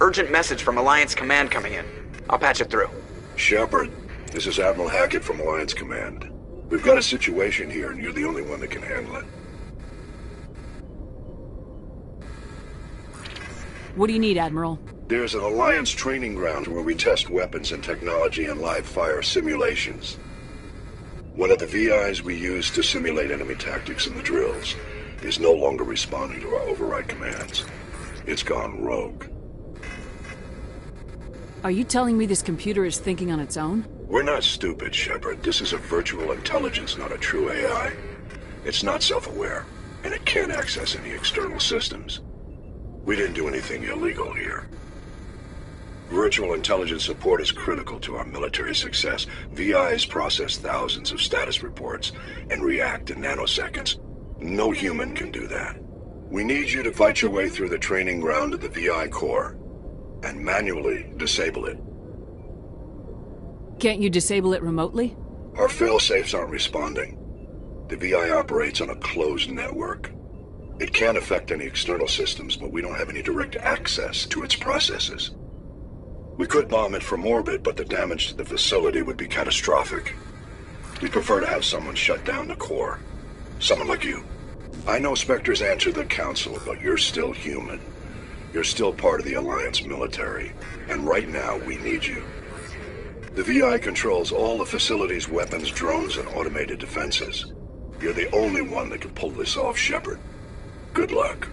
urgent message from Alliance Command coming in. I'll patch it through. Shepard, this is Admiral Hackett from Alliance Command. We've got a situation here, and you're the only one that can handle it. What do you need, Admiral? There's an Alliance training ground where we test weapons and technology in live-fire simulations. One of the VIs we use to simulate enemy tactics in the drills is no longer responding to our override commands. It's gone rogue. Are you telling me this computer is thinking on its own? We're not stupid, Shepard. This is a virtual intelligence, not a true AI. It's not self-aware, and it can't access any external systems. We didn't do anything illegal here. Virtual intelligence support is critical to our military success. VIs process thousands of status reports and react in nanoseconds. No human can do that. We need you to fight your way through the training ground of the VI core and manually disable it. Can't you disable it remotely? Our fail-safes aren't responding. The VI operates on a closed network. It can affect any external systems, but we don't have any direct access to its processes. We could bomb it from orbit, but the damage to the facility would be catastrophic. We prefer to have someone shut down the core. Someone like you. I know Spectres answer the Council, but you're still human. You're still part of the Alliance military, and right now we need you. The VI controls all the facility's weapons, drones, and automated defenses. You're the only one that can pull this off, Shepard. Good luck.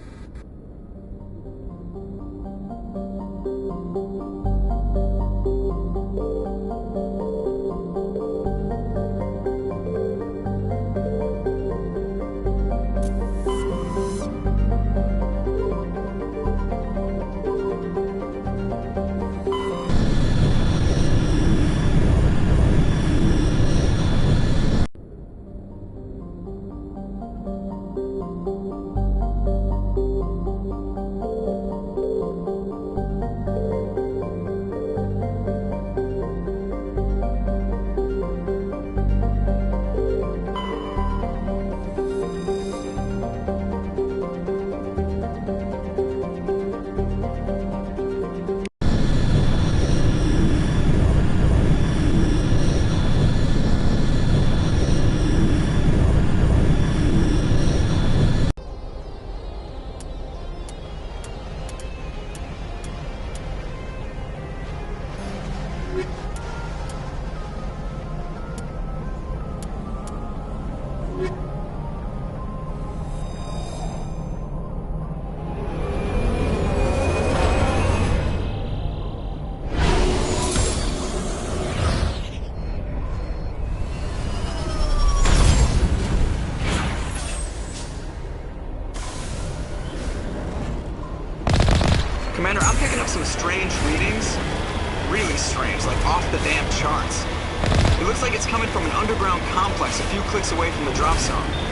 Commander, I'm picking up some strange readings. Really strange, like off the damn charts. It looks like it's coming from an underground complex a few clicks away from the drop zone.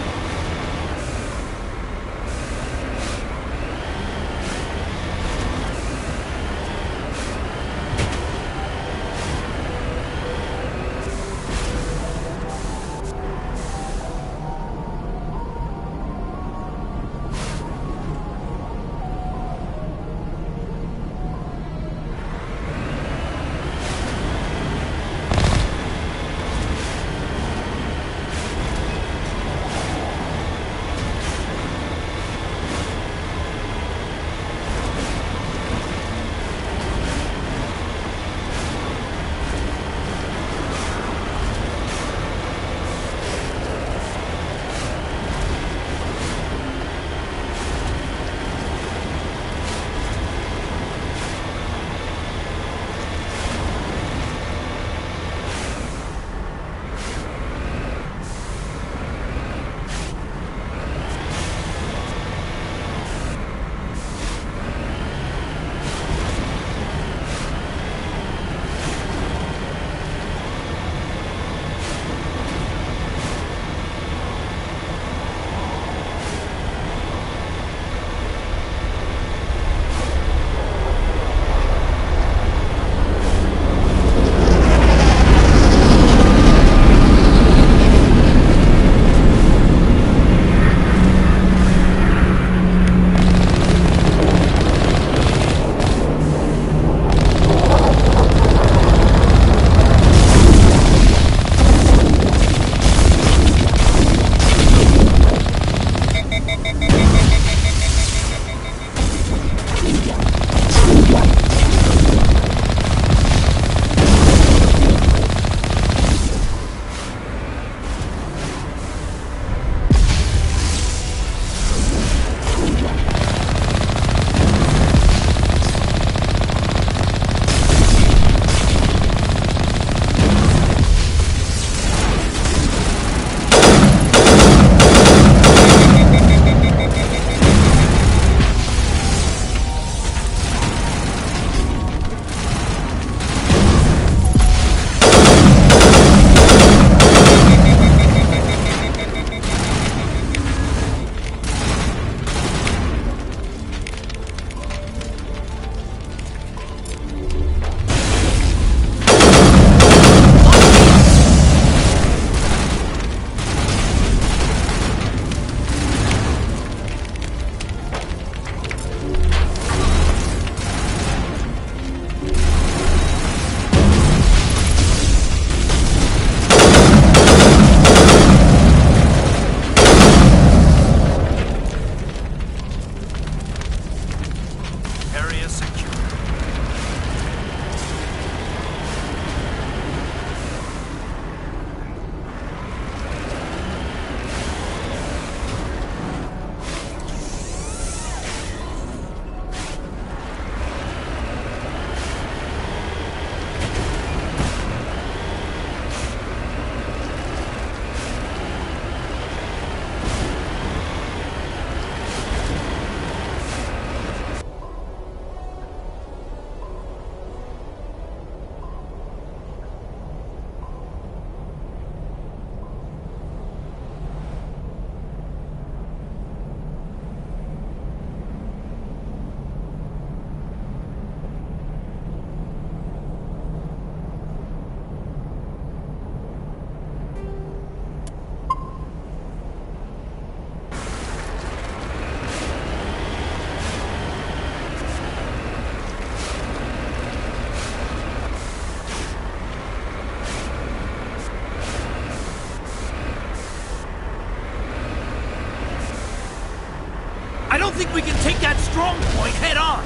think we can take that strong point head on.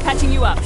Patching you up.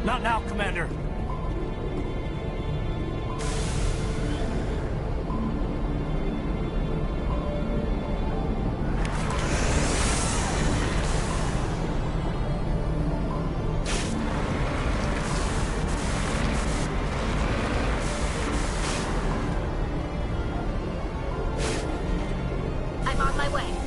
Not now, Commander. I'm on my way.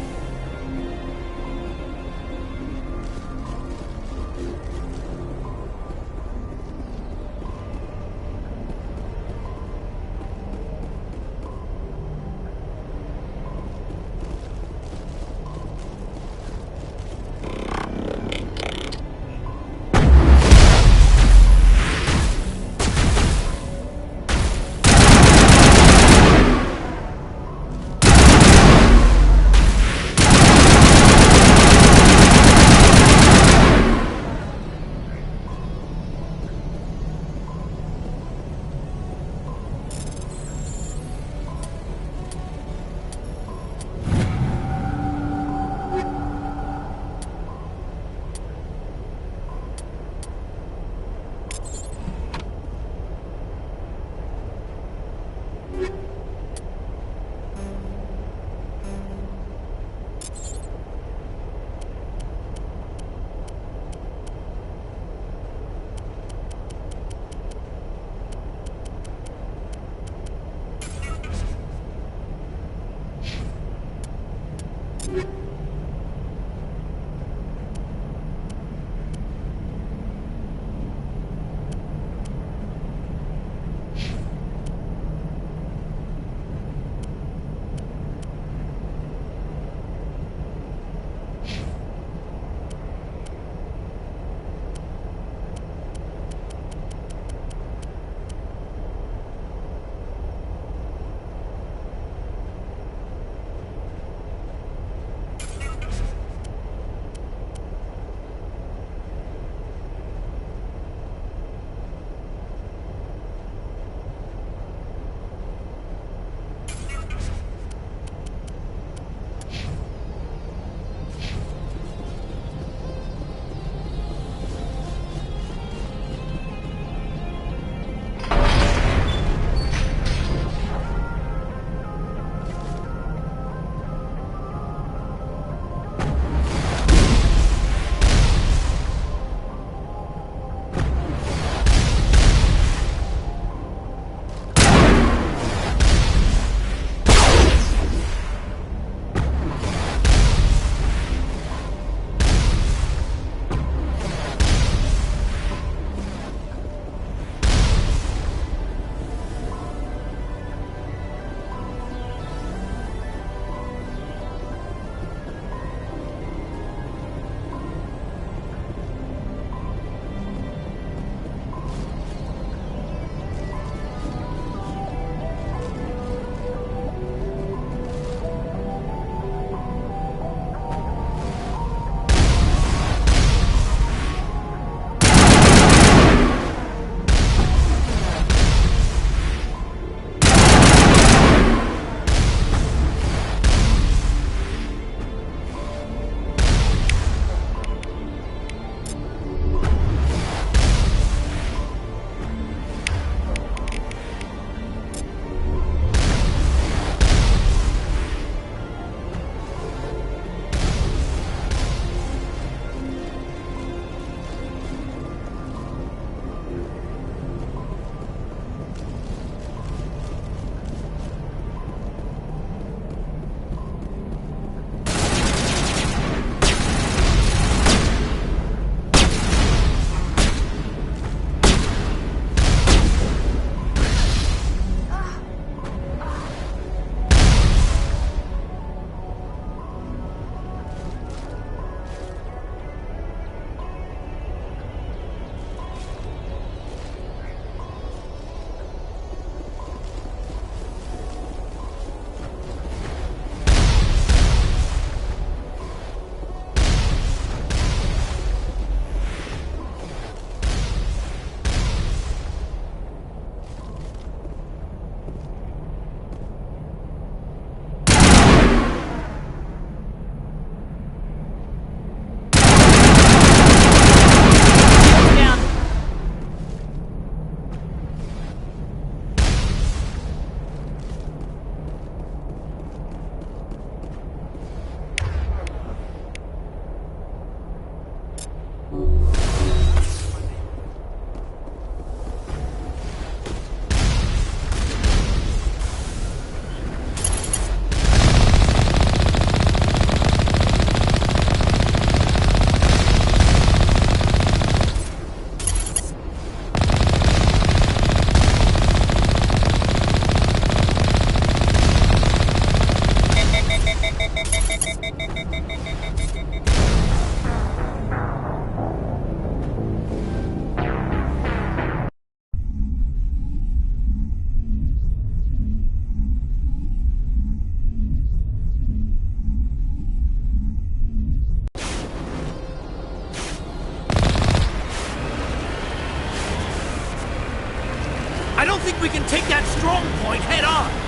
strong point head on!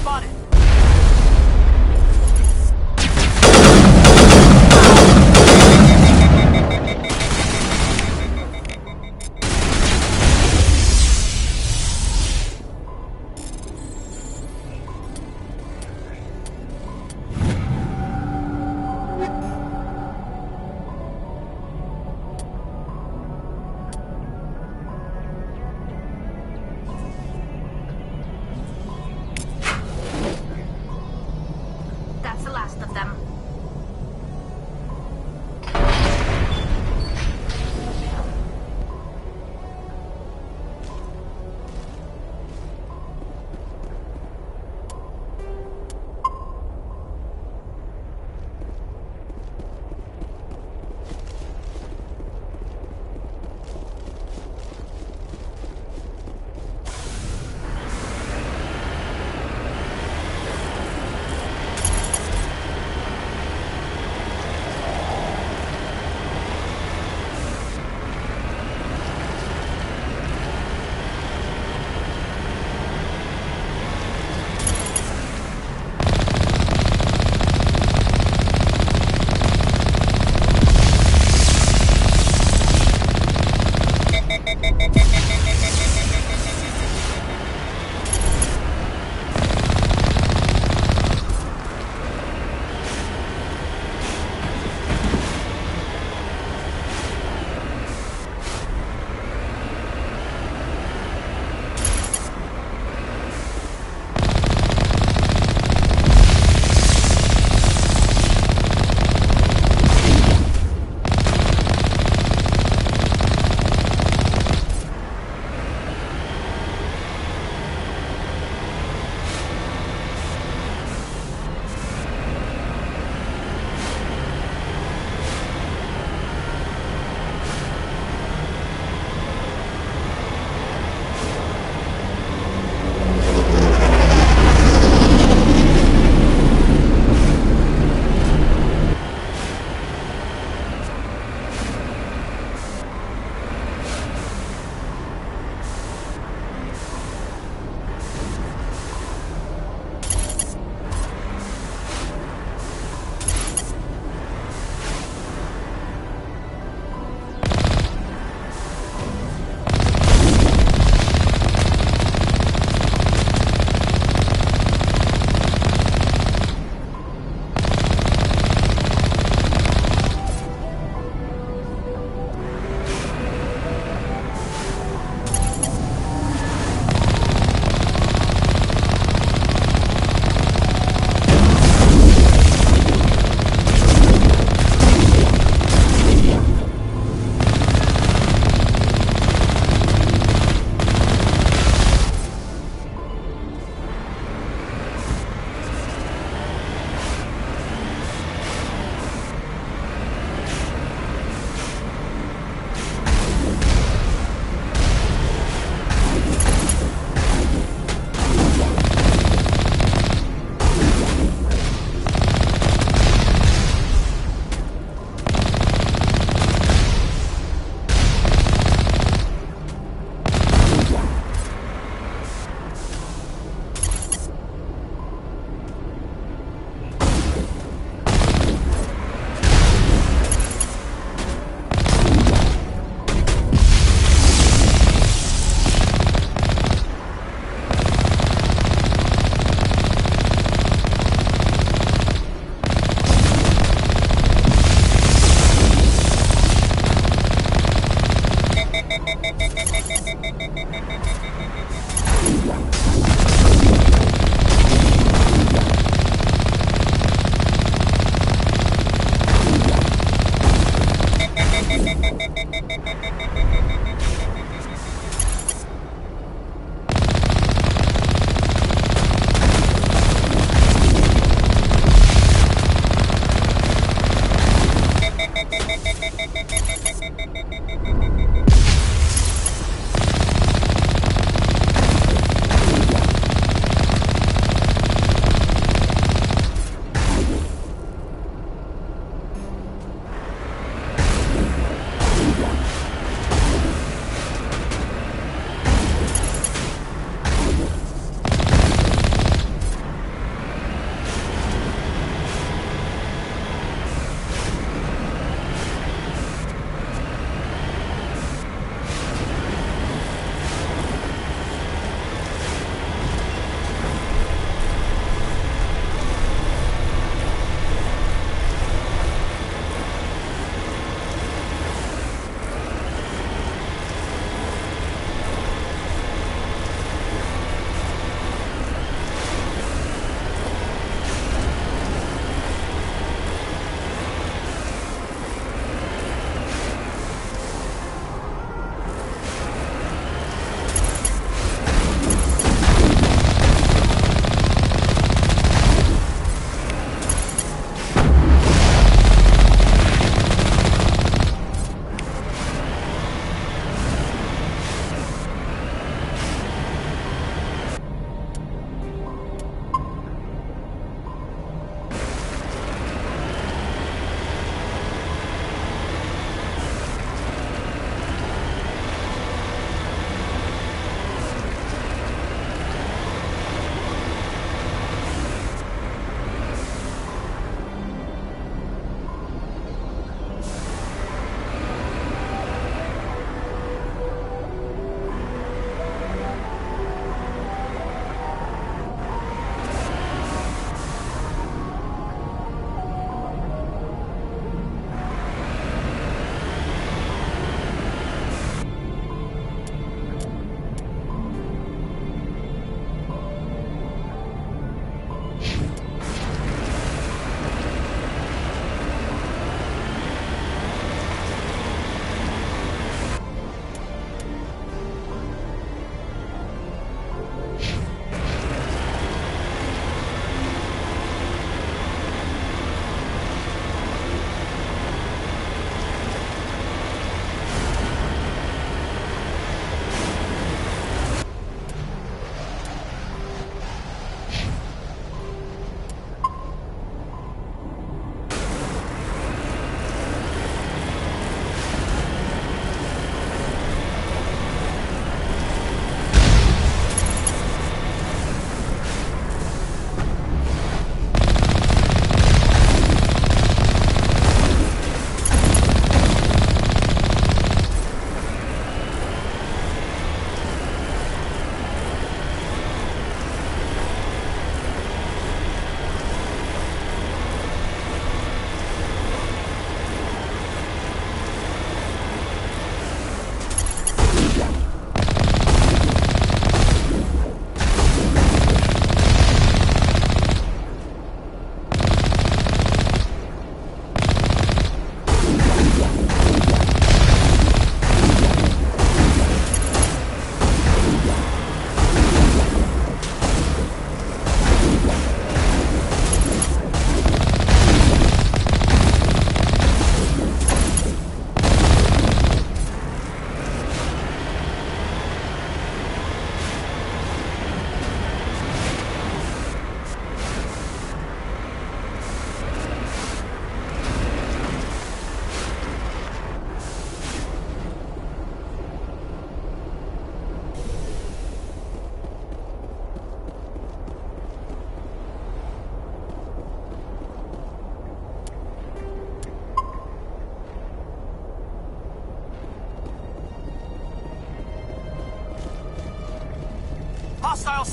spotted.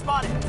spotted.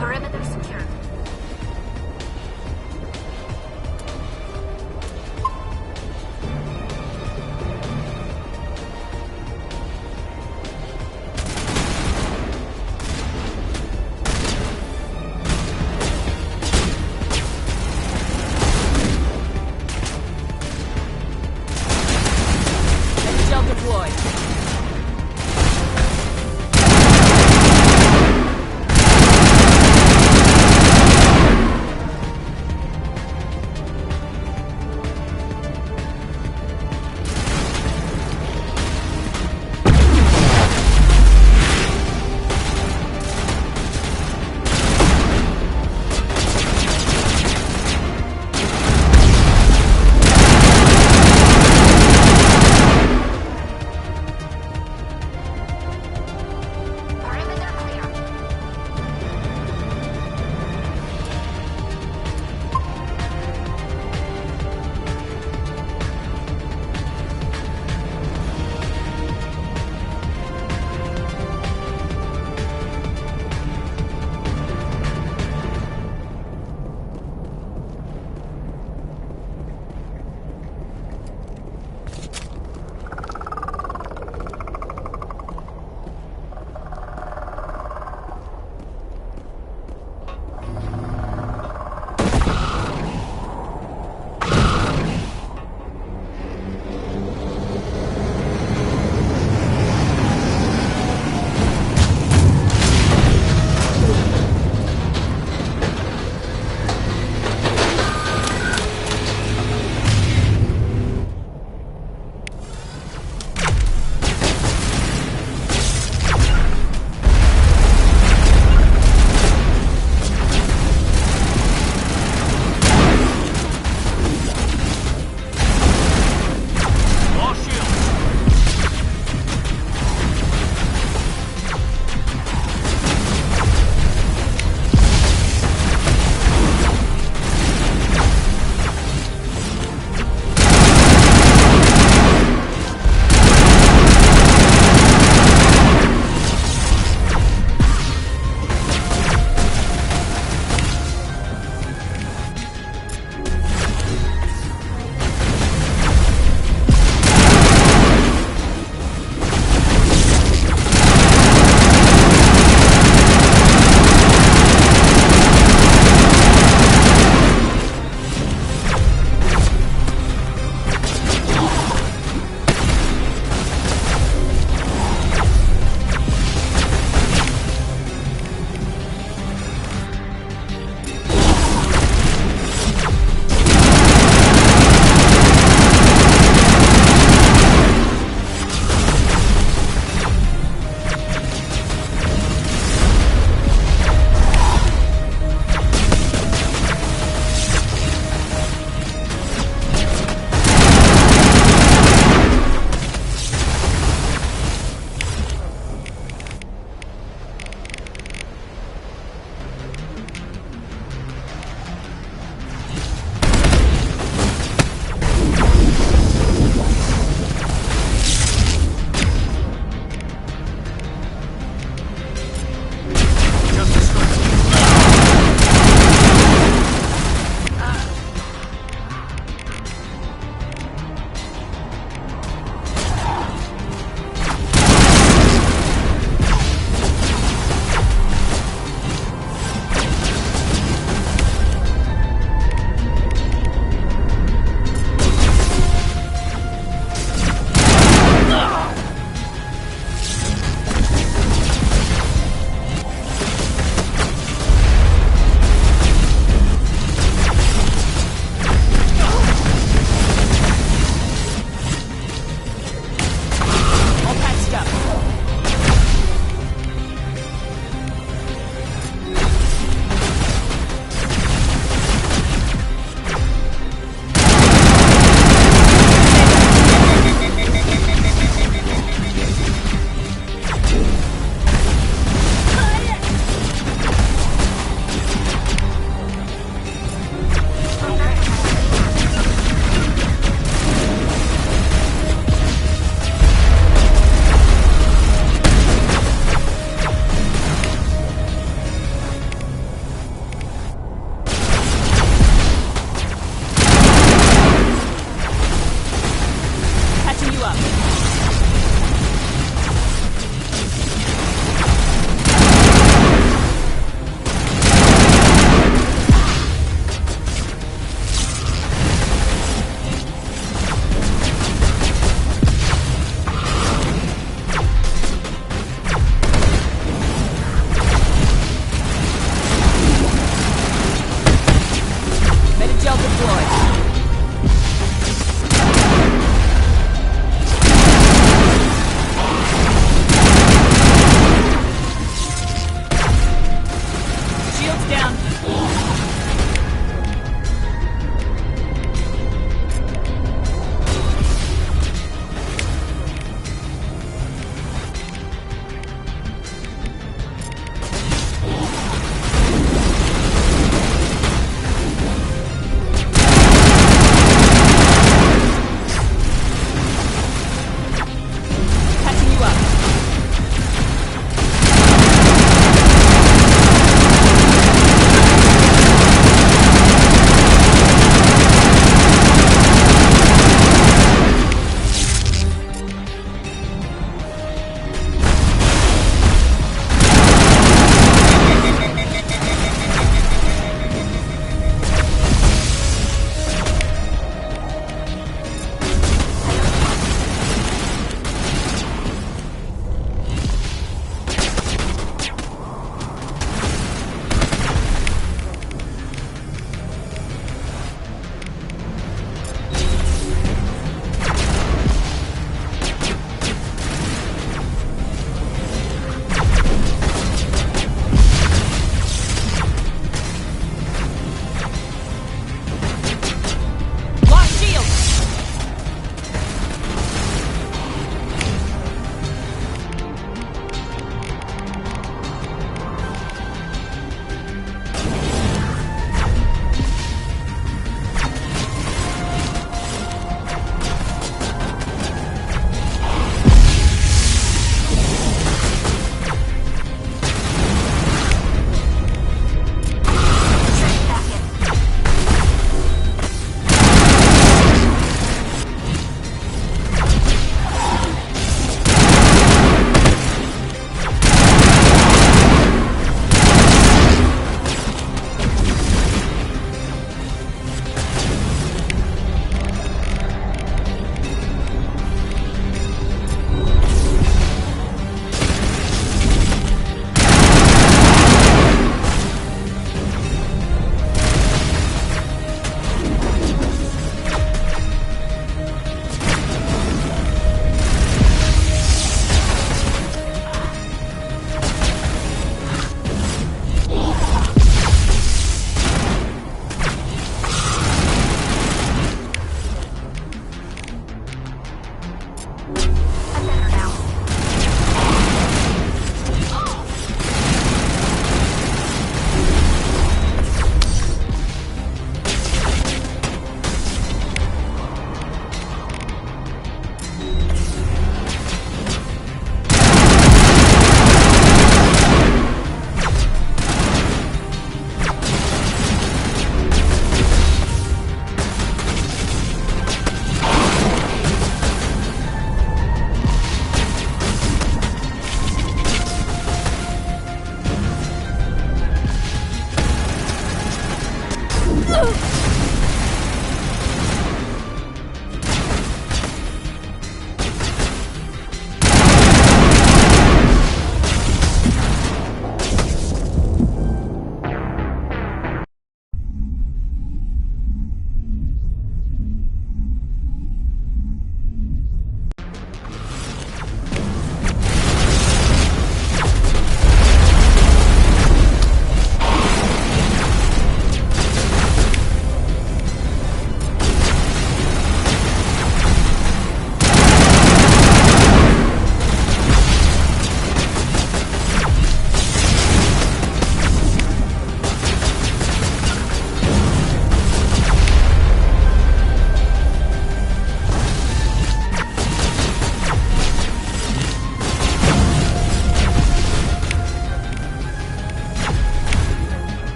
Perimeter secure. Shell deployed.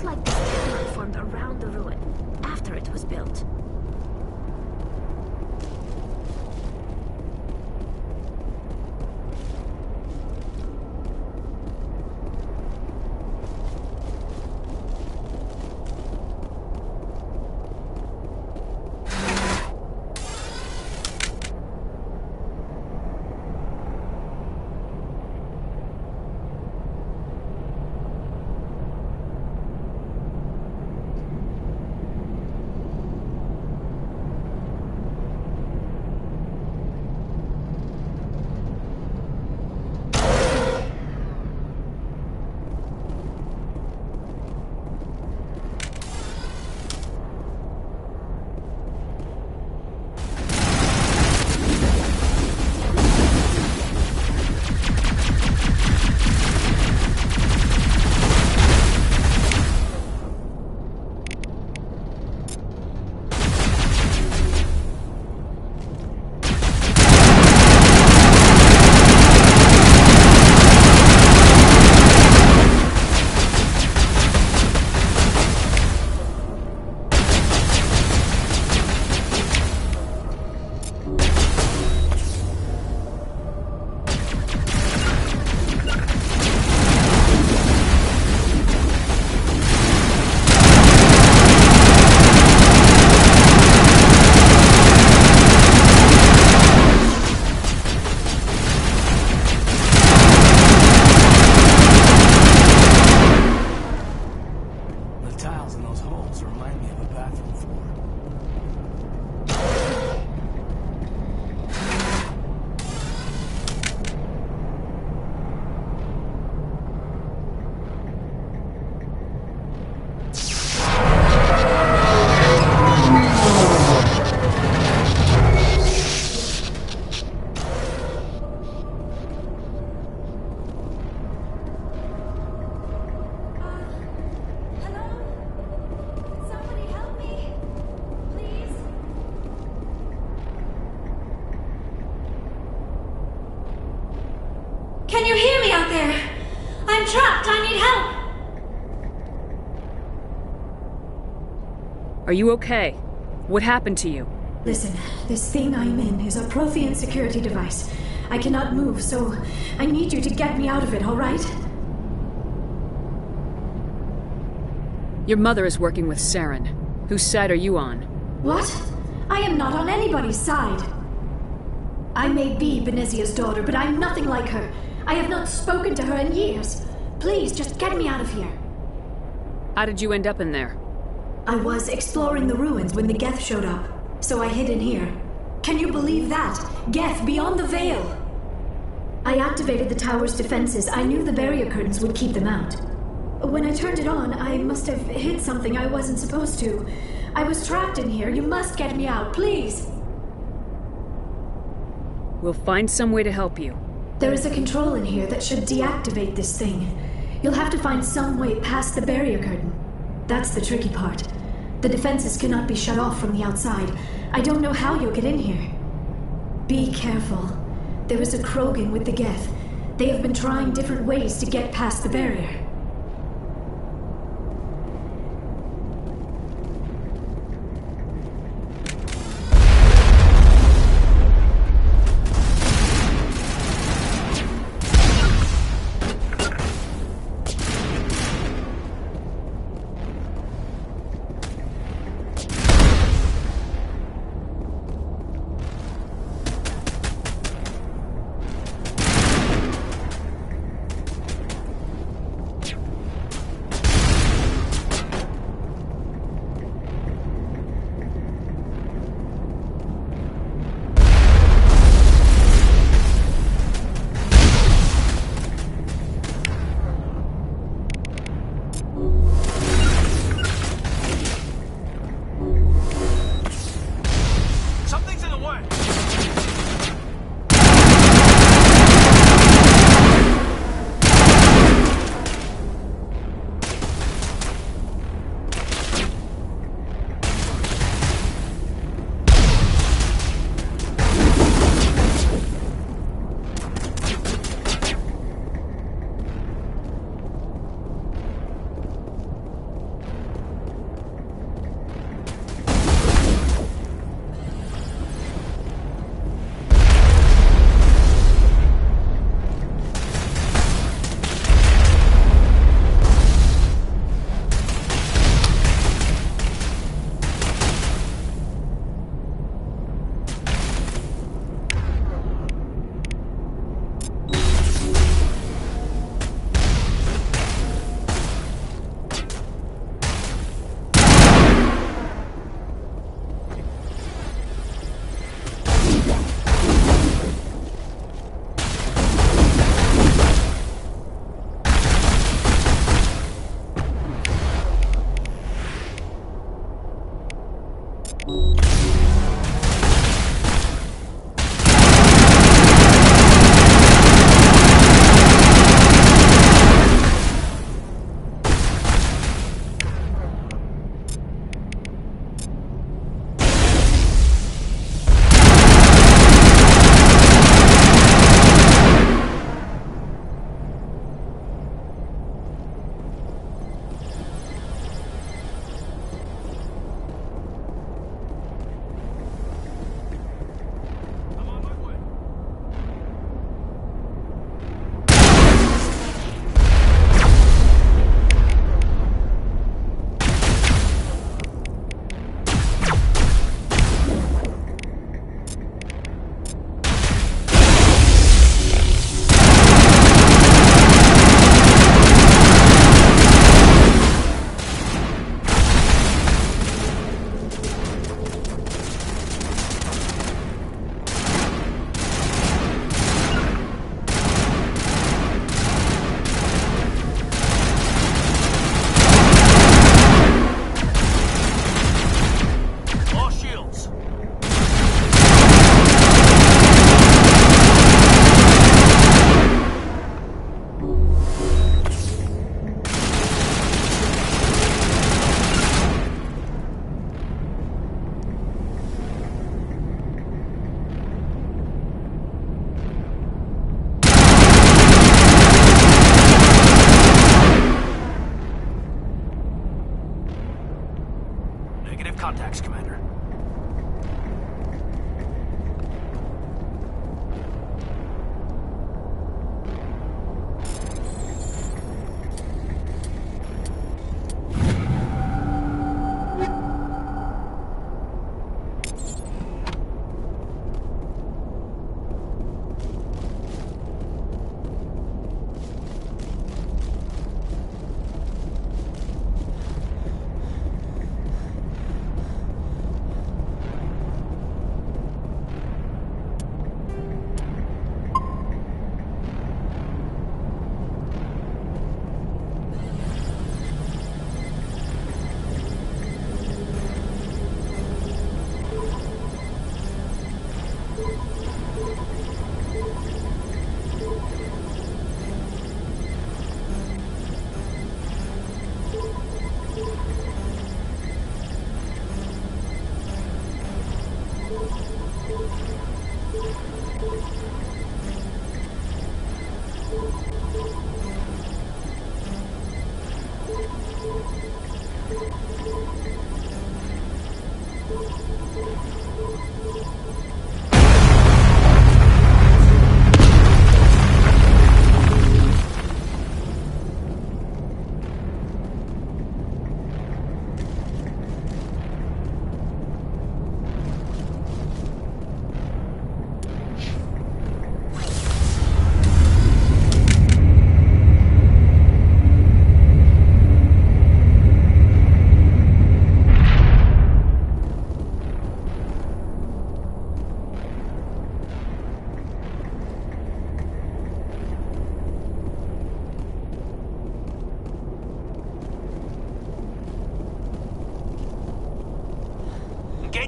looks like this camera formed around the ruin, after it was built. Can you hear me out there? I'm trapped. I need help. Are you okay? What happened to you? Listen, this thing I'm in is a Prothean security device. I cannot move, so I need you to get me out of it, all right? Your mother is working with Saren. Whose side are you on? What? I am not on anybody's side. I may be Benezia's daughter, but I'm nothing like her. I have not spoken to her in years. Please, just get me out of here. How did you end up in there? I was exploring the ruins when the Geth showed up, so I hid in here. Can you believe that? Geth beyond the veil! I activated the tower's defenses. I knew the barrier curtains would keep them out. When I turned it on, I must have hit something I wasn't supposed to. I was trapped in here. You must get me out, please! We'll find some way to help you. There is a control in here that should deactivate this thing. You'll have to find some way past the barrier curtain. That's the tricky part. The defenses cannot be shut off from the outside. I don't know how you'll get in here. Be careful. There is a Krogan with the Geth. They have been trying different ways to get past the barrier.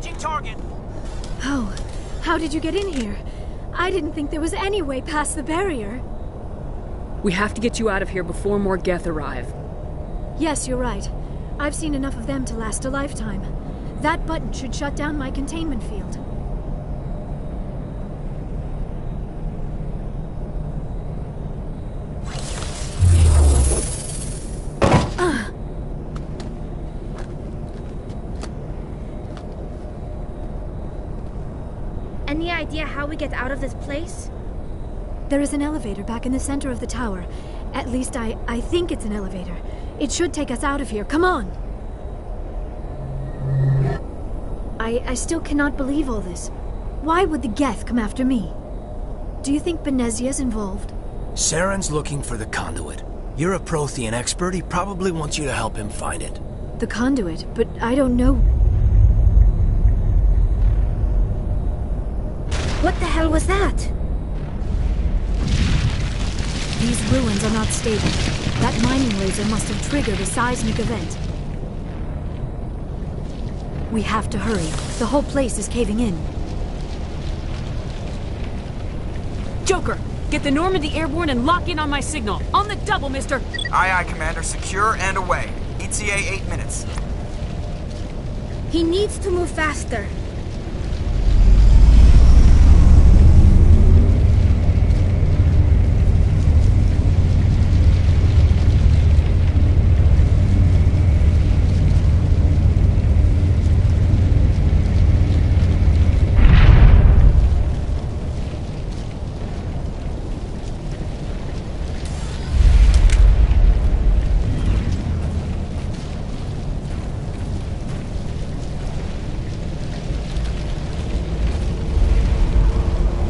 Engaging target. Oh, how did you get in here? I didn't think there was any way past the barrier. We have to get you out of here before more Geth arrive. Yes, you're right. I've seen enough of them to last a lifetime. That button should shut down my containment field. Any idea how we get out of this place? There is an elevator back in the center of the tower. At least I think it's an elevator. It should take us out of here. Come on! I still cannot believe all this. Why would the Geth come after me? Do you think Benezia's involved? Saren's looking for the conduit. You're a Prothean expert. He probably wants you to help him find it. The conduit, but I don't know. What the hell was that? These ruins are not stable. That mining laser must have triggered a seismic event. We have to hurry. The whole place is caving in. Joker, get the Normandy airborne and lock in on my signal. On the double, mister! Aye, aye, Commander. Secure and away. ETA 8 minutes. He needs to move faster.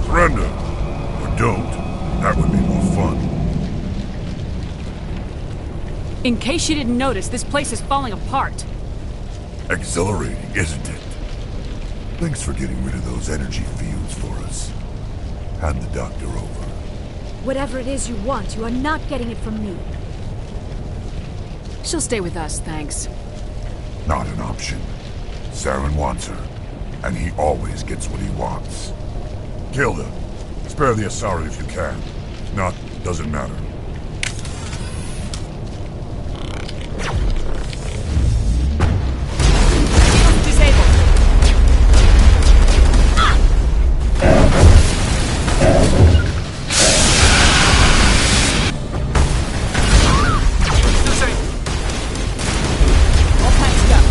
Surrender. Or don't. That would be more fun. In case you didn't notice, this place is falling apart. Exhilarating, isn't it? Thanks for getting rid of those energy fields for us. Hand the doctor over. Whatever it is you want, you are not getting it from me. She'll stay with us, thanks. Not an option. Saren wants her, and he always gets what he wants. Kill her. Spare the Asari if you can. If not, doesn't matter. Disabled. Still safe. All patched up.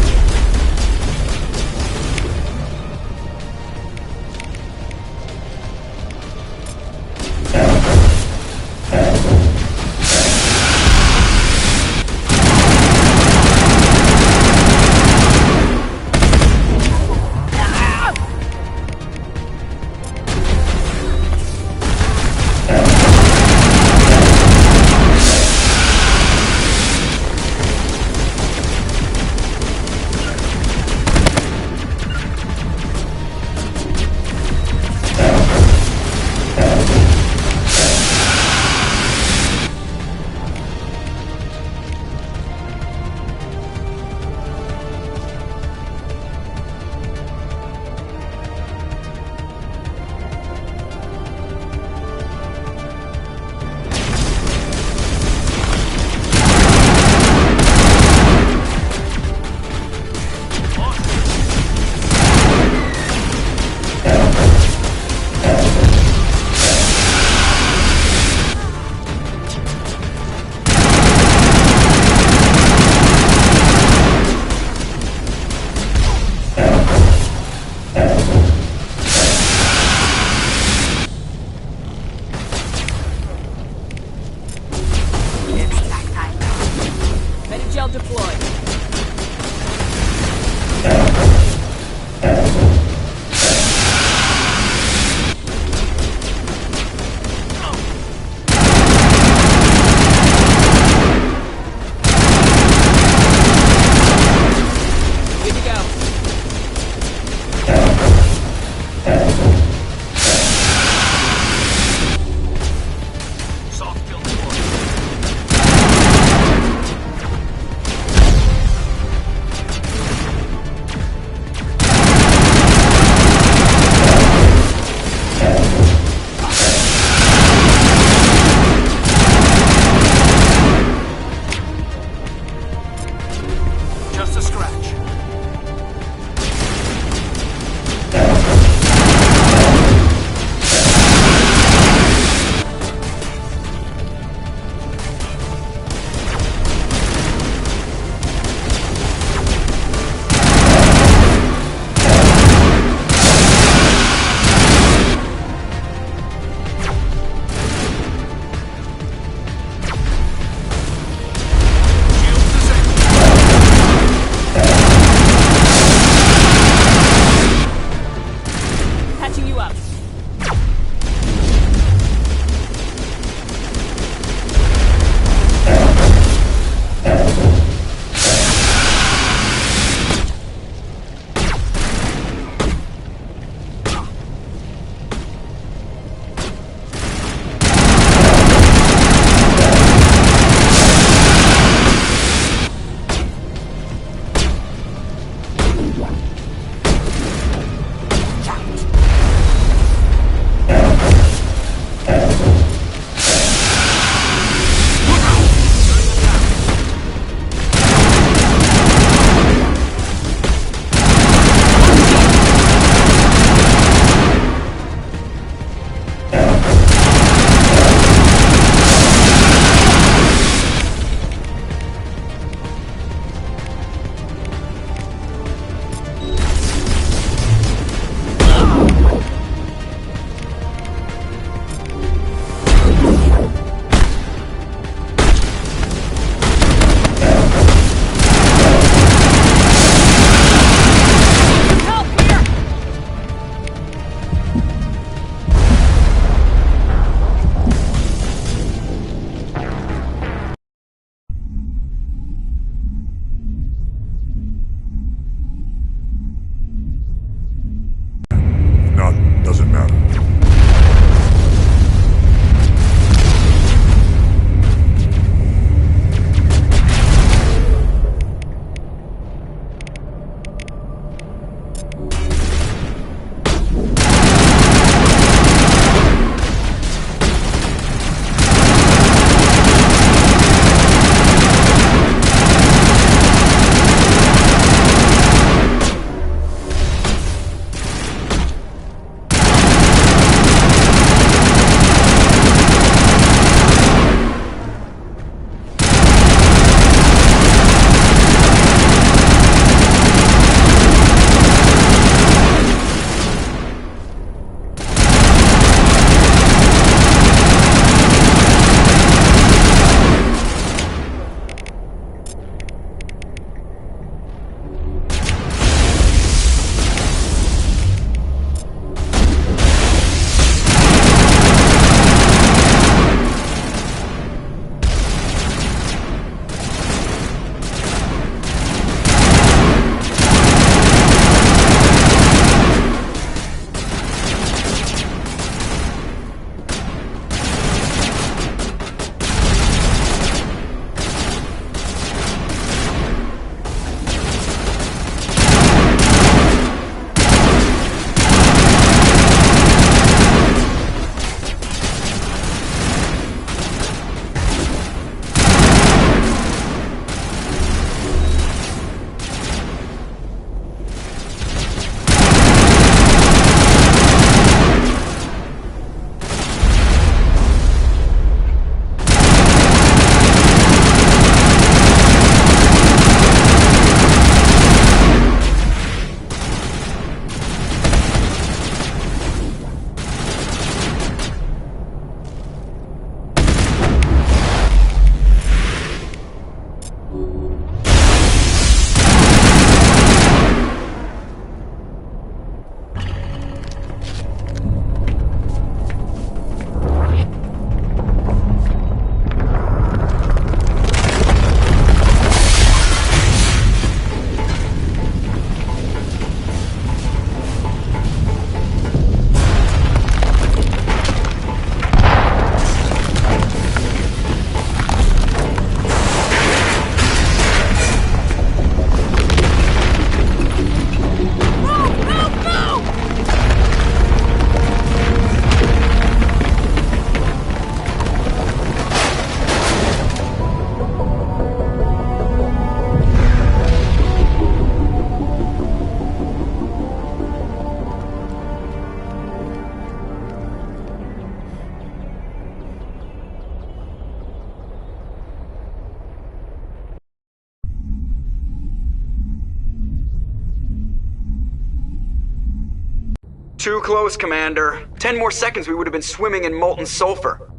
Too close, Commander. 10 more seconds we would have been swimming in molten sulfur.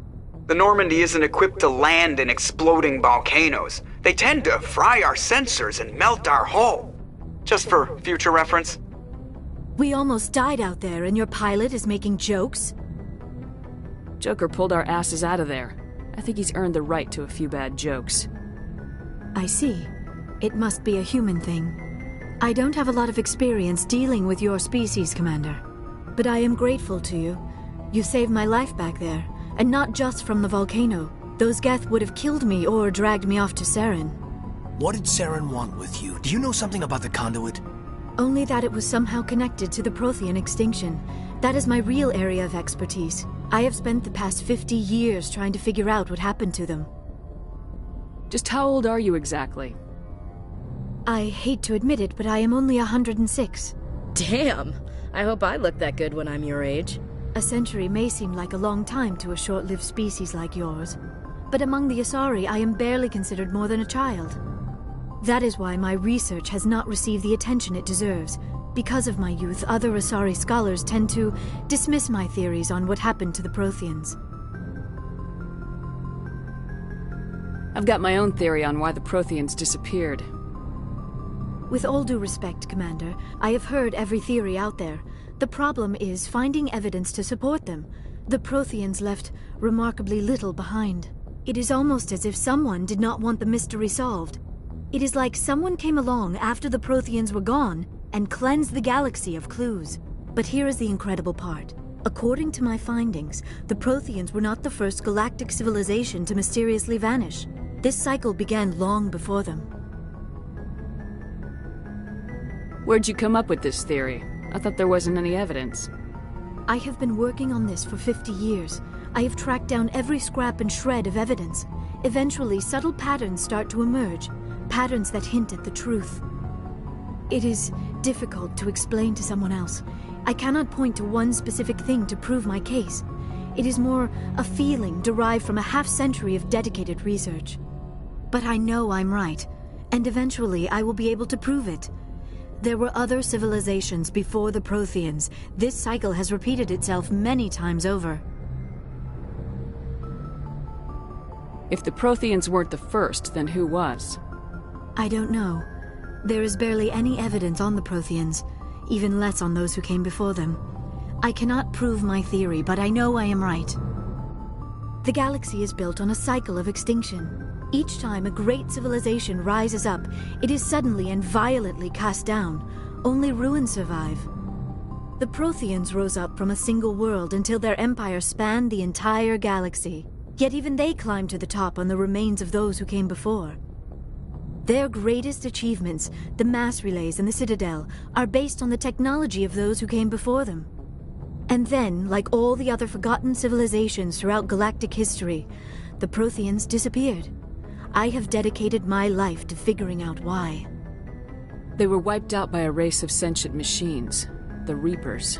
The Normandy isn't equipped to land in exploding volcanoes. They tend to fry our sensors and melt our hull. Just for future reference. We almost died out there, and your pilot is making jokes? Joker pulled our asses out of there. I think he's earned the right to a few bad jokes. I see. It must be a human thing. I don't have a lot of experience dealing with your species, Commander. But I am grateful to you. You saved my life back there, and not just from the volcano. Those Geth would have killed me or dragged me off to Saren. What did Saren want with you? Do you know something about the conduit? Only that it was somehow connected to the Prothean extinction. That is my real area of expertise. I have spent the past 50 years trying to figure out what happened to them. Just how old are you exactly? I hate to admit it, but I am only 106. Damn! I hope I look that good when I'm your age. A century may seem like a long time to a short-lived species like yours, but among the Asari I am barely considered more than a child. That is why my research has not received the attention it deserves. Because of my youth, other Asari scholars tend to dismiss my theories on what happened to the Protheans. I've got my own theory on why the Protheans disappeared. With all due respect, Commander, I have heard every theory out there. The problem is finding evidence to support them. The Protheans left remarkably little behind. It is almost as if someone did not want the mystery solved. It is like someone came along after the Protheans were gone and cleansed the galaxy of clues. But here is the incredible part. According to my findings, the Protheans were not the first galactic civilization to mysteriously vanish. This cycle began long before them. Where'd you come up with this theory? I thought there wasn't any evidence. I have been working on this for 50 years. I have tracked down every scrap and shred of evidence. Eventually, subtle patterns start to emerge, patterns that hint at the truth. It is difficult to explain to someone else. I cannot point to one specific thing to prove my case. It is more a feeling derived from a half-century of dedicated research. But I know I'm right, and eventually I will be able to prove it. There were other civilizations before the Protheans. This cycle has repeated itself many times over. If the Protheans weren't the first, then who was? I don't know. There is barely any evidence on the Protheans, even less on those who came before them. I cannot prove my theory, but I know I am right. The galaxy is built on a cycle of extinction. Each time a great civilization rises up, it is suddenly and violently cast down. Only ruins survive. The Protheans rose up from a single world until their empire spanned the entire galaxy. Yet even they climbed to the top on the remains of those who came before. Their greatest achievements, the mass relays and the Citadel, are based on the technology of those who came before them. And then, like all the other forgotten civilizations throughout galactic history, the Protheans disappeared. I have dedicated my life to figuring out why. They were wiped out by a race of sentient machines, the Reapers.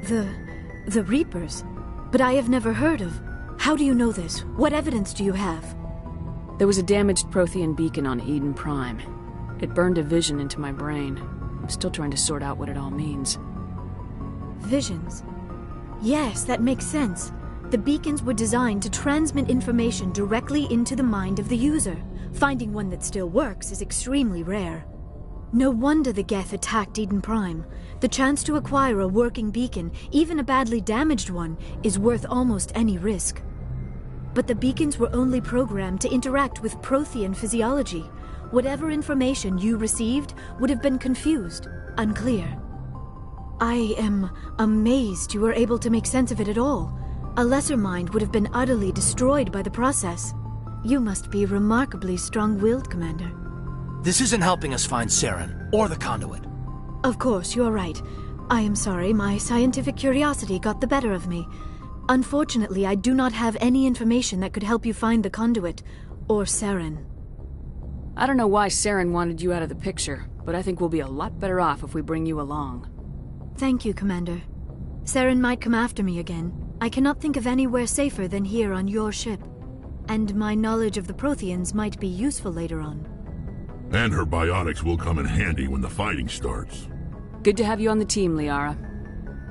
The Reapers? But I have never heard of. How do you know this? What evidence do you have? There was a damaged Prothean beacon on Eden Prime. It burned a vision into my brain. I'm still trying to sort out what it all means. Visions? Yes, that makes sense. The beacons were designed to transmit information directly into the mind of the user. Finding one that still works is extremely rare. No wonder the Geth attacked Eden Prime. The chance to acquire a working beacon, even a badly damaged one, is worth almost any risk. But the beacons were only programmed to interact with Prothean physiology. Whatever information you received would have been confused, unclear. I am amazed you were able to make sense of it at all. A lesser mind would have been utterly destroyed by the process. You must be remarkably strong-willed, Commander. This isn't helping us find Saren, or the conduit. Of course, you're right. I am sorry, my scientific curiosity got the better of me. Unfortunately, I do not have any information that could help you find the conduit, or Saren. I don't know why Saren wanted you out of the picture, but I think we'll be a lot better off if we bring you along. Thank you, Commander. Saren might come after me again. I cannot think of anywhere safer than here on your ship. And my knowledge of the Protheans might be useful later on. And her biotics will come in handy when the fighting starts. Good to have you on the team, Liara.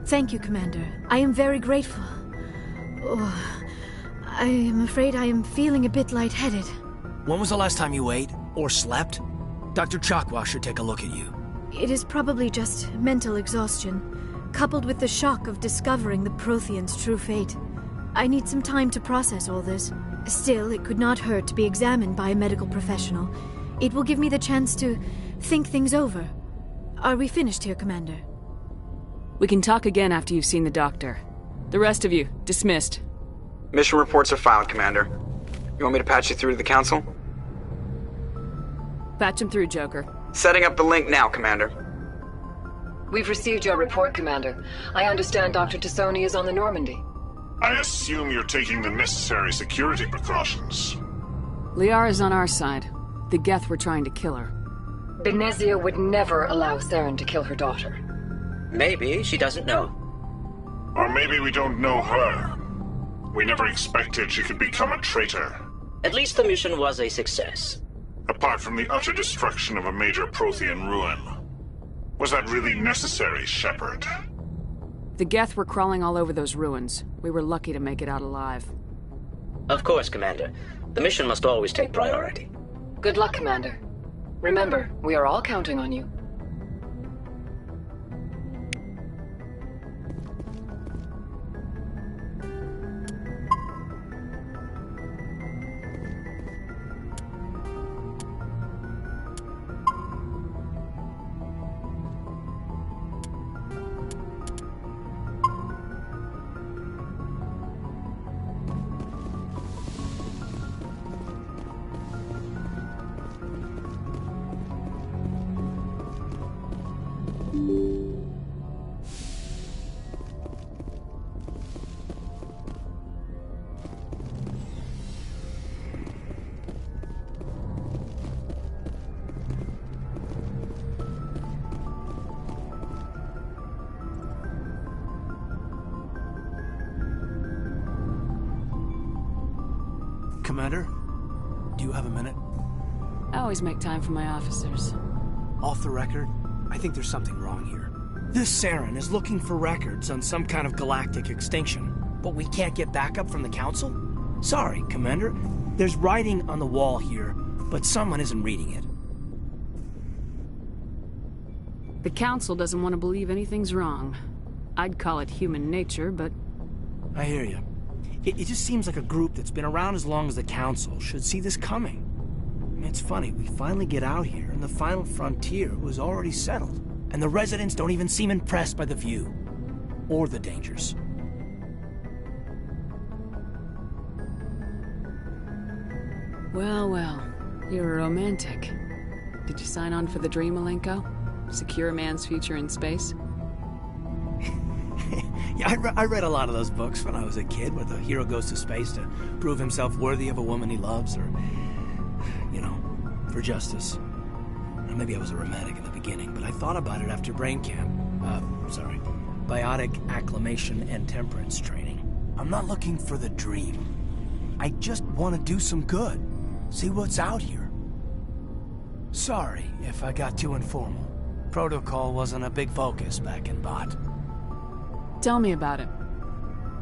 Thank you, Commander. I am very grateful. Oh, I am afraid I am feeling a bit lightheaded. When was the last time you ate? Or slept? Dr. Chakwa should take a look at you. It is probably just mental exhaustion, coupled with the shock of discovering the Prothean's true fate. I need some time to process all this. Still, it could not hurt to be examined by a medical professional. It will give me the chance to think things over. Are we finished here, Commander? We can talk again after you've seen the doctor. The rest of you, dismissed. Mission reports are filed, Commander. You want me to patch you through to the Council? Patch him through, Joker. Setting up the link now, Commander. We've received your report, Commander. I understand Dr. Tassoni is on the Normandy. I assume you're taking the necessary security precautions. Liara's on our side. The Geth were trying to kill her. Benezia would never allow Saren to kill her daughter. Maybe she doesn't know. Or maybe we don't know her. We never expected she could become a traitor. At least the mission was a success. Apart from the utter destruction of a major Prothean ruin. Was that really necessary, Shepard? The Geth were crawling all over those ruins. We were lucky to make it out alive. Of course, Commander. The mission must always take priority. Good luck, Commander. Remember, we are all counting on you. Commander, do you have a minute? I always make time for my officers. Off the record, I think there's something wrong here. This Saren is looking for records on some kind of galactic extinction, but we can't get backup from the Council? Sorry, Commander. There's writing on the wall here, but someone isn't reading it. The Council doesn't want to believe anything's wrong. I'd call it human nature, but... I hear you. It just seems like a group that's been around as long as the Council should see this coming. It's funny, we finally get out here, and the final frontier was already settled. And the residents don't even seem impressed by the view. Or the dangers. Well, well. You're a romantic. Did you sign on for the dream, Malenko? Secure a man's future in space? Yeah, I read a lot of those books when I was a kid, where the hero goes to space to prove himself worthy of a woman he loves, or, you know, for justice. Maybe I was a romantic in the beginning, but I thought about it after brain camp. Biotic acclimation and temperance training. I'm not looking for the dream. I just want to do some good. See what's out here. Sorry if I got too informal. Protocol wasn't a big focus back in Bot. Tell me about it.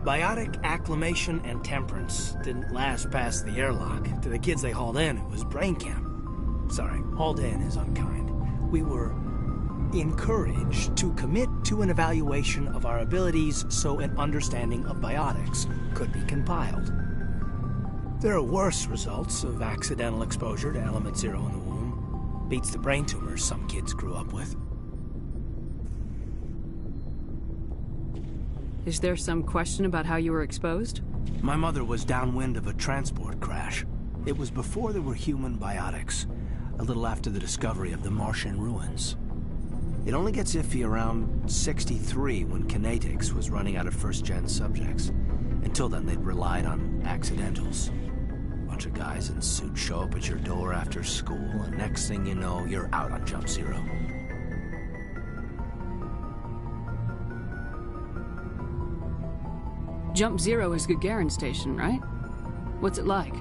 Biotic acclimation and temperance didn't last past the airlock. To the kids they hauled in, it was brain camp. Sorry, hauled in is unkind. We were encouraged to commit to an evaluation of our abilities so an understanding of biotics could be compiled. There are worse results of accidental exposure to element 0 in the womb. Beats the brain tumors some kids grew up with. Is there some question about how you were exposed? My mother was downwind of a transport crash. It was before there were human biotics, a little after the discovery of the Martian ruins. It only gets iffy around 63 when Kinetics was running out of first-gen subjects. Until then, they'd relied on accidentals. Bunch of guys in suits show up at your door after school, and next thing you know, you're out on Jump Zero. Jump Zero is Gagarin Station, right? What's it like?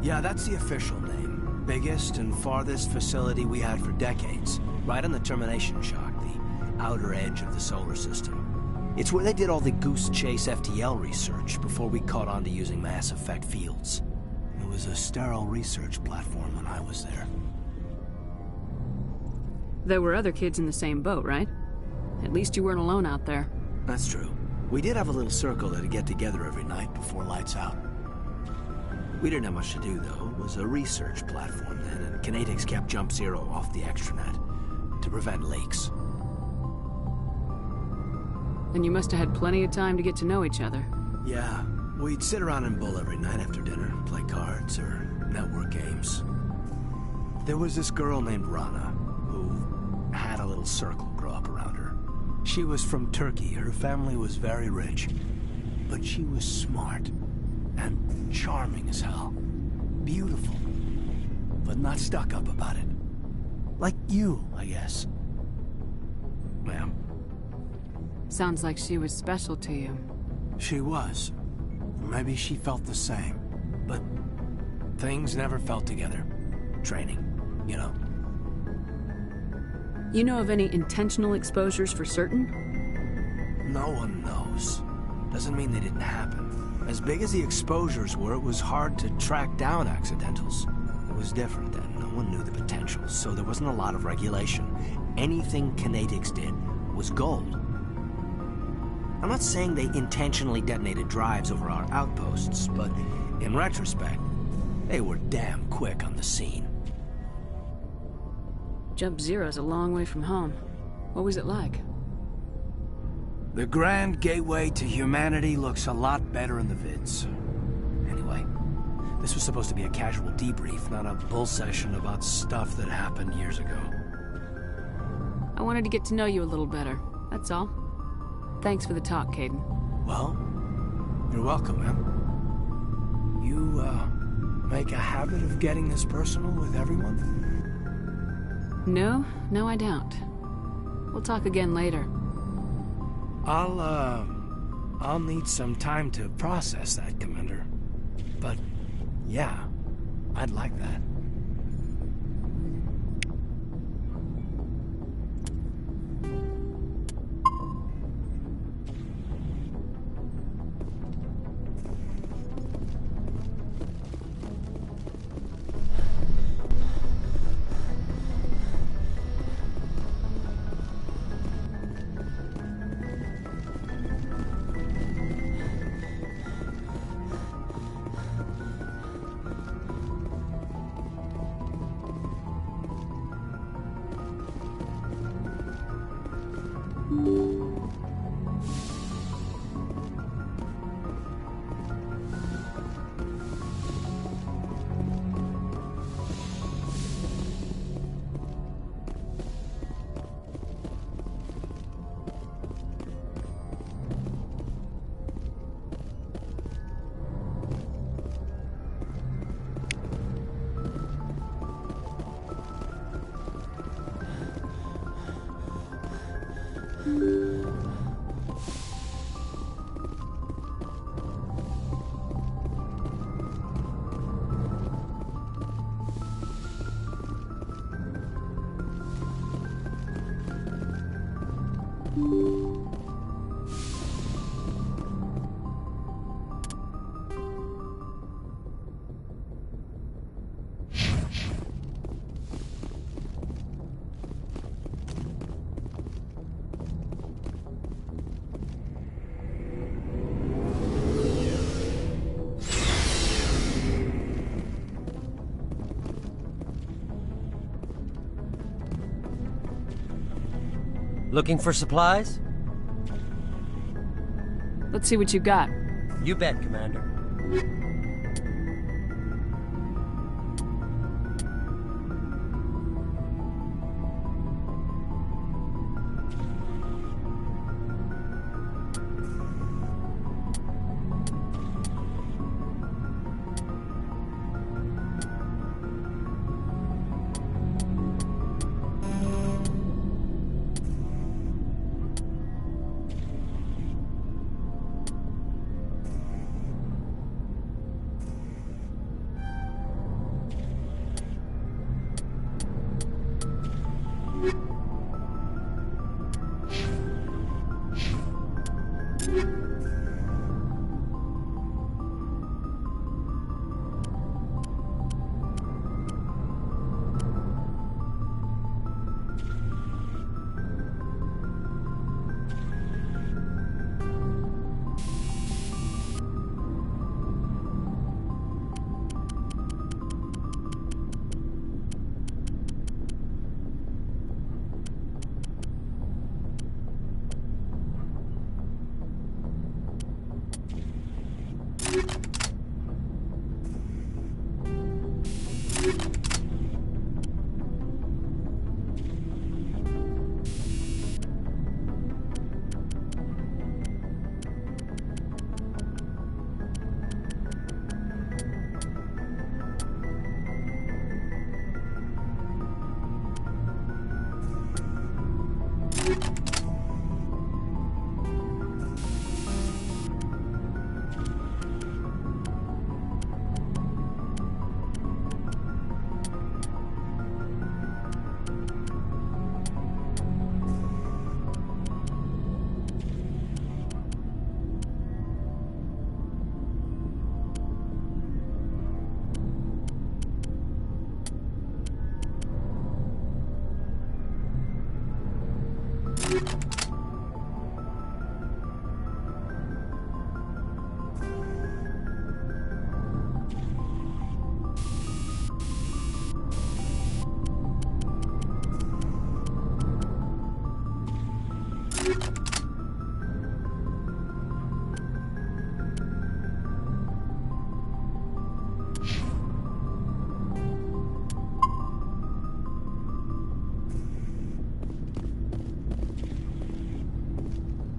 Yeah, that's the official name. Biggest and farthest facility we had for decades. Right on the termination shock, the outer edge of the solar system. It's where they did all the Goose Chase FTL research before we caught on to using mass effect fields. It was a sterile research platform when I was there. There were other kids in the same boat, right? At least you weren't alone out there. That's true. We did have a little circle that'd get together every night before lights out. We didn't have much to do, though. It was a research platform then, and Kinetics kept Jump Zero off the extranet to prevent leaks. And you must have had plenty of time to get to know each other. Yeah, we'd sit around and bull every night after dinner, play cards or network games. There was this girl named Rana, who had a little circle grow up around her. She was from Turkey. Her family was very rich, but she was smart and charming as hell. Beautiful, but not stuck up about it. Like you, I guess. Ma'am. Sounds like she was special to you. She was. Maybe she felt the same. But things never felt together. Training, you know. You know of any intentional exposures for certain? No one knows. Doesn't mean they didn't happen. As big as the exposures were, it was hard to track down accidentals. It was different then. No one knew the potential, so there wasn't a lot of regulation. Anything Kinetics did was gold. I'm not saying they intentionally detonated drives over our outposts, but in retrospect, they were damn quick on the scene. Jump Zero's a long way from home. What was it like? The Grand Gateway to Humanity looks a lot better in the vids. Anyway, this was supposed to be a casual debrief, not a bull session about stuff that happened years ago. I wanted to get to know you a little better, that's all. Thanks for the talk, Caden. Well, you're welcome, man. You, make a habit of getting this personal with everyone? No, I don't. We'll talk again later. I'll need some time to process that, Commander. But, yeah, I'd like that. Looking for supplies? Let's see what you got. You bet, Commander.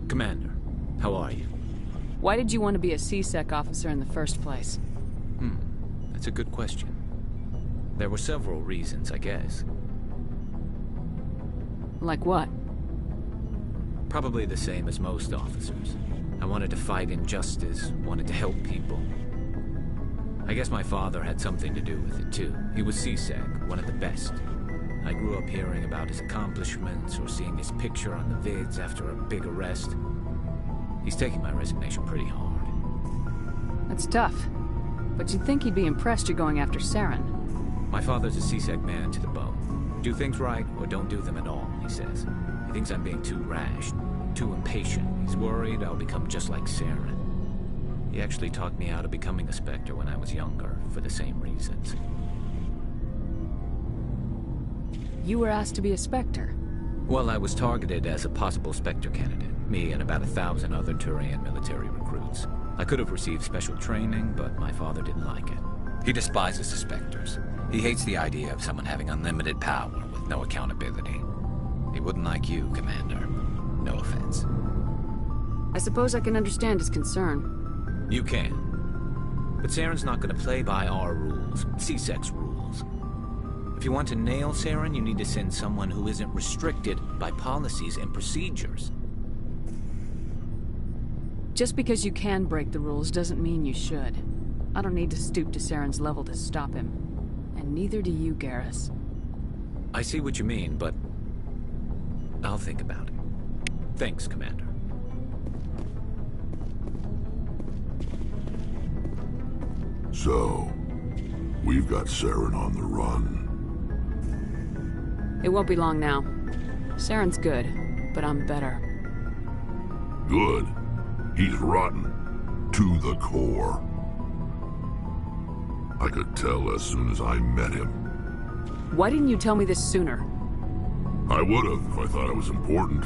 Commander, how are you? Why did you want to be a C-Sec officer in the first place? That's a good question. There were several reasons, I guess. Like what? Probably the same as most officers. I wanted to fight injustice, wanted to help people. I guess my father had something to do with it, too. He was C-Sec, one of the best. I grew up hearing about his accomplishments or seeing his picture on the vids after a big arrest. He's taking my resignation pretty hard. That's tough. But you'd think he'd be impressed you're going after Saren. My father's a C-Sec man to the bone. Do things right or don't do them at all, he says. He thinks I'm being too rash, too impatient. He's worried I'll become just like Saren. He actually talked me out of becoming a Spectre when I was younger, for the same reasons. You were asked to be a Spectre? Well, I was targeted as a possible Spectre candidate. Me and about 1,000 other Turian military recruits. I could have received special training, but my father didn't like it. He despises the Spectres. He hates the idea of someone having unlimited power with no accountability. He wouldn't like you, Commander. No offense. I suppose I can understand his concern. You can. But Saren's not going to play by our rules, C-Sec's rules. If you want to nail Saren, you need to send someone who isn't restricted by policies and procedures. Just because you can break the rules doesn't mean you should. I don't need to stoop to Saren's level to stop him. And neither do you, Garrus. I see what you mean, but I'll think about it. Thanks, Commander. So, we've got Saren on the run. It won't be long now. Saren's good, but I'm better. Good? He's rotten. To the core. I could tell as soon as I met him. Why didn't you tell me this sooner? I would've if I thought it was important.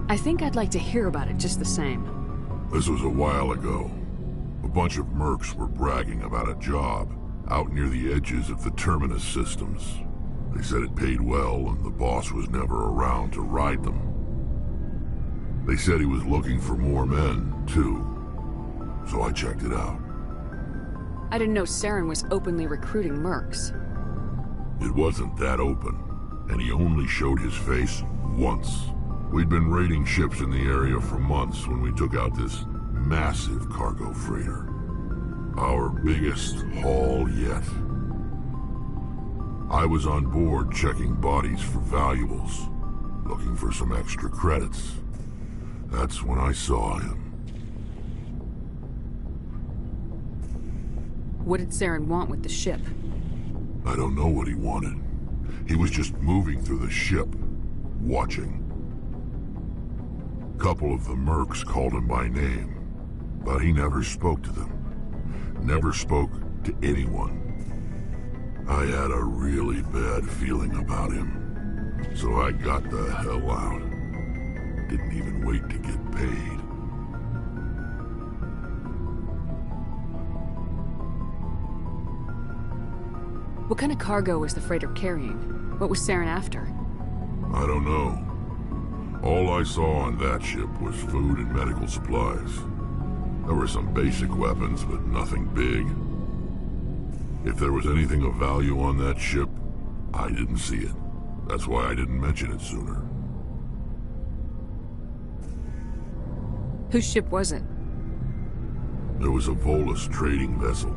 I think I'd like to hear about it just the same. This was a while ago. A bunch of mercs were bragging about a job out near the edges of the Terminus systems. They said it paid well and the boss was never around to ride them. They said he was looking for more men, too. So I checked it out. I didn't know Saren was openly recruiting mercs. It wasn't that open, and he only showed his face once. We'd been raiding ships in the area for months when we took out this massive cargo freighter. Our biggest haul yet. I was on board checking bodies for valuables, looking for some extra credits. That's when I saw him. What did Saren want with the ship? I don't know what he wanted. He was just moving through the ship, watching. A couple of the mercs called him by name, but he never spoke to them. Never spoke to anyone. I had a really bad feeling about him, so I got the hell out. Didn't even wait to get paid. What kind of cargo was the freighter carrying? What was Saren after? I don't know. All I saw on that ship was food and medical supplies. There were some basic weapons, but nothing big. If there was anything of value on that ship, I didn't see it. That's why I didn't mention it sooner. Whose ship was it? There was a Volus trading vessel.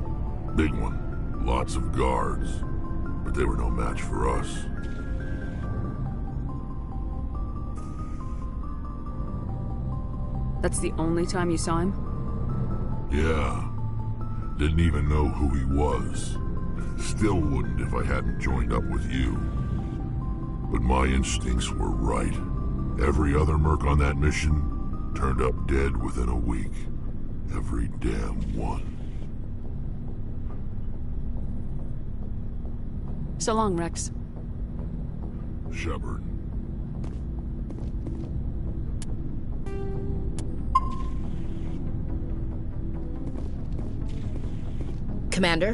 Big one. Lots of guards. But they were no match for us. That's the only time you saw him? Yeah. Didn't even know who he was. Still wouldn't if I hadn't joined up with you. But my instincts were right. Every other merc on that mission turned up dead within a week. Every damn one. So long, Rex. Shepard. Commander?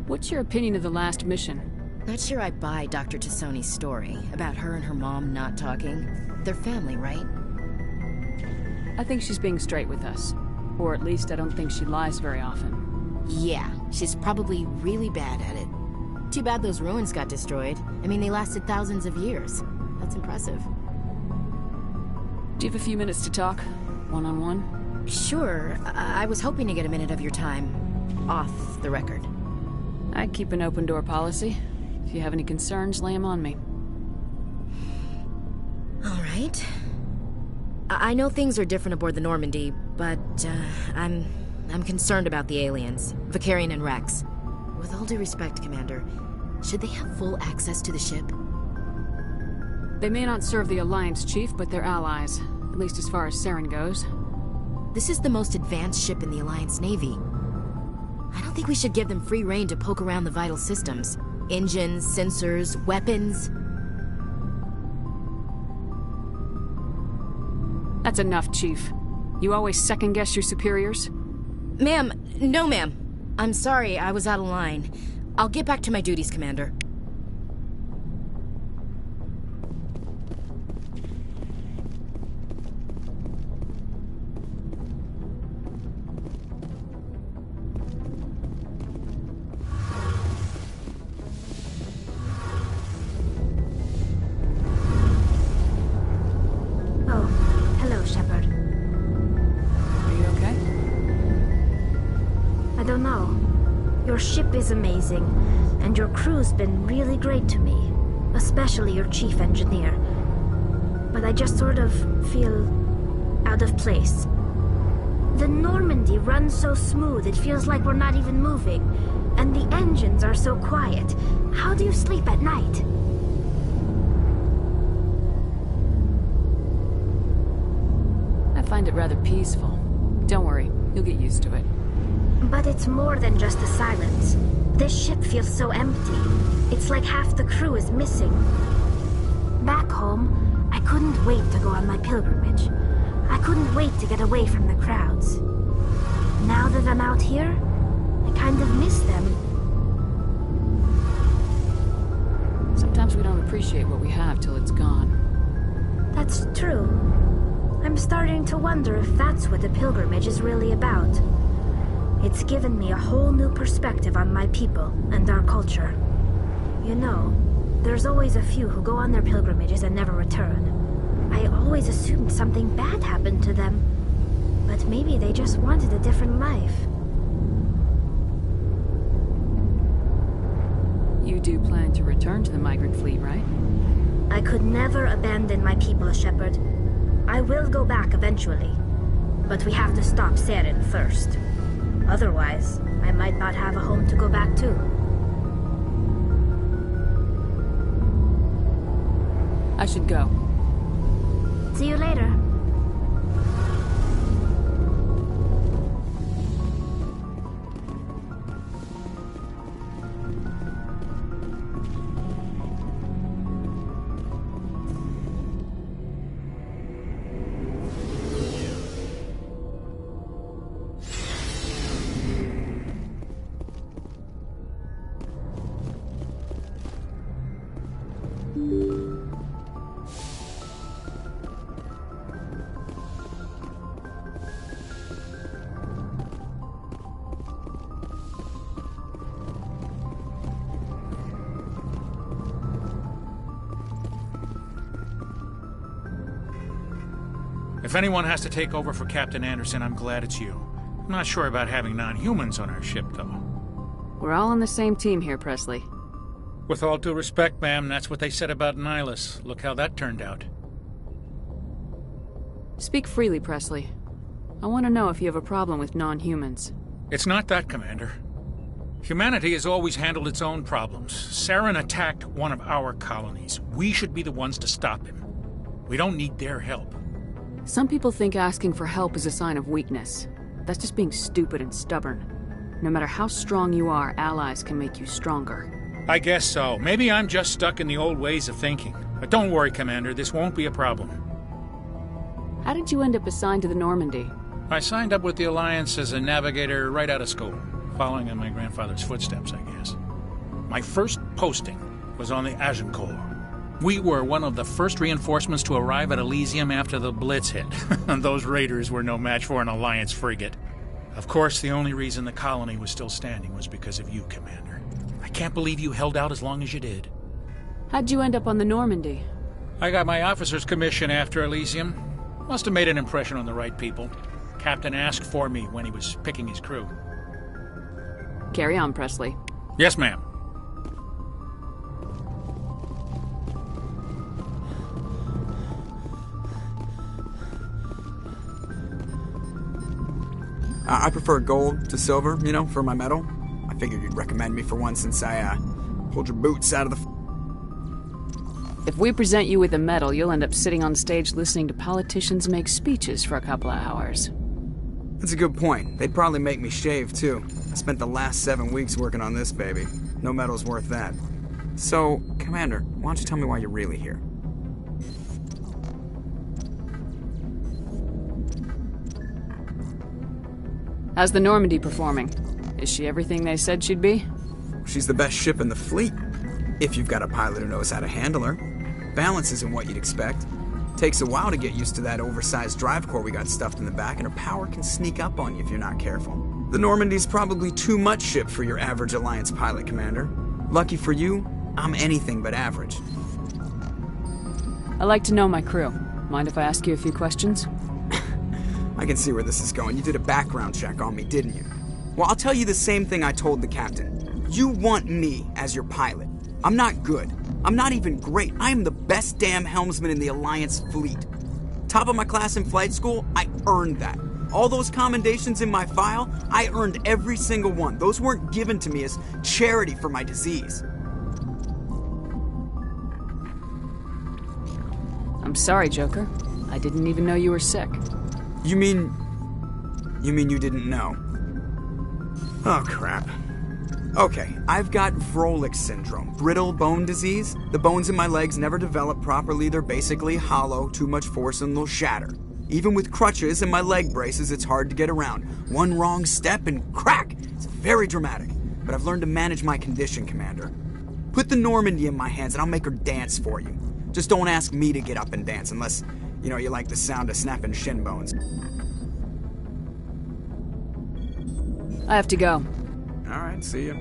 What's your opinion of the last mission? Not sure I buy Dr. Tassoni's story about her and her mom not talking. They're family, right? I think she's being straight with us. Or at least I don't think she lies very often. Yeah, she's probably really bad at it. Too bad those ruins got destroyed. I mean, they lasted thousands of years. That's impressive. Do you have a few minutes to talk? One-on-one? Sure. I was hoping to get a minute of your time. Off the record. I keep an open door policy. If you have any concerns, lay them on me. All right. I know things are different aboard the Normandy, but I'm concerned about the aliens, Vicarian and Rex. With all due respect, Commander, should they have full access to the ship? They may not serve the Alliance, Chief, but they're allies. At least as far as Saren goes. This is the most advanced ship in the Alliance Navy. I don't think we should give them free rein to poke around the vital systems. Engines, sensors, weapons. That's enough, Chief. You always second-guess your superiors? Ma'am, no ma'am. I'm sorry, I was out of line. I'll get back to my duties, Commander. Your ship is amazing, and your crew's been really great to me, especially your chief engineer. But I just sort of feel out of place. The Normandy runs so smooth it feels like we're not even moving, and the engines are so quiet. How do you sleep at night? I find it rather peaceful. Don't worry, you'll get used to it. But it's more than just the silence. This ship feels so empty. It's like half the crew is missing. Back home, I couldn't wait to go on my pilgrimage. I couldn't wait to get away from the crowds. Now that I'm out here, I kind of miss them. Sometimes we don't appreciate what we have till it's gone. That's true. I'm starting to wonder if that's what the pilgrimage is really about. It's given me a whole new perspective on my people and our culture. You know, there's always a few who go on their pilgrimages and never return. I always assumed something bad happened to them. But maybe they just wanted a different life. You do plan to return to the migrant fleet, right? I could never abandon my people, Shepard. I will go back eventually. But we have to stop Saren first. Otherwise, I might not have a home to go back to. I should go. See you later. If anyone has to take over for Captain Anderson, I'm glad it's you. I'm not sure about having non-humans on our ship, though. We're all on the same team here, Presley. With all due respect, ma'am, that's what they said about Nihilus. Look how that turned out. Speak freely, Presley. I want to know if you have a problem with non-humans. It's not that, Commander. Humanity has always handled its own problems. Saren attacked one of our colonies. We should be the ones to stop him. We don't need their help. Some people think asking for help is a sign of weakness. That's just being stupid and stubborn. No matter how strong you are, allies can make you stronger. I guess so. Maybe I'm just stuck in the old ways of thinking. But don't worry, Commander, this won't be a problem. How did you end up assigned to the Normandy? I signed up with the Alliance as a navigator right out of school, following in my grandfather's footsteps, I guess. My first posting was on the Agincourt. We were one of the first reinforcements to arrive at Elysium after the Blitz hit. Those raiders were no match for an Alliance frigate. Of course, the only reason the colony was still standing was because of you, Commander. I can't believe you held out as long as you did. How'd you end up on the Normandy? I got my officer's commission after Elysium. Must have made an impression on the right people. Captain asked for me when he was picking his crew. Carry on, Presley. Yes, ma'am. I prefer gold to silver, you know, for my medal. I figured you'd recommend me for one since I, pulled your boots out of the... If we present you with a medal, you'll end up sitting on stage listening to politicians make speeches for a couple of hours. That's a good point. They'd probably make me shave, too. I spent the last 7 weeks working on this baby. No medal's worth that. So, Commander, why don't you tell me why you're really here? How's the Normandy performing? Is she everything they said she'd be? She's the best ship in the fleet. If you've got a pilot who knows how to handle her. Balance isn't what you'd expect. Takes a while to get used to that oversized drive core we got stuffed in the back, and her power can sneak up on you if you're not careful. The Normandy's probably too much ship for your average Alliance pilot, Commander. Lucky for you, I'm anything but average. I like to know my crew. Mind if I ask you a few questions? I can see where this is going. You did a background check on me, didn't you? Well, I'll tell you the same thing I told the captain. You want me as your pilot. I'm not good. I'm not even great. I am the best damn helmsman in the Alliance fleet. Top of my class in flight school, I earned that. All those commendations in my file, I earned every single one. Those weren't given to me as charity for my disease. I'm sorry, Joker. I didn't even know you were sick. You mean you didn't know? Oh, crap. Okay, I've got Vrolik's syndrome, brittle bone disease. The bones in my legs never develop properly. They're basically hollow, too much force and they'll shatter. Even with crutches and my leg braces, it's hard to get around. One wrong step and crack! It's very dramatic. But I've learned to manage my condition, Commander. Put the Normandy in my hands and I'll make her dance for you. Just don't ask me to get up and dance unless, you know, you like the sound of snapping shin bones. I have to go. All right, see you.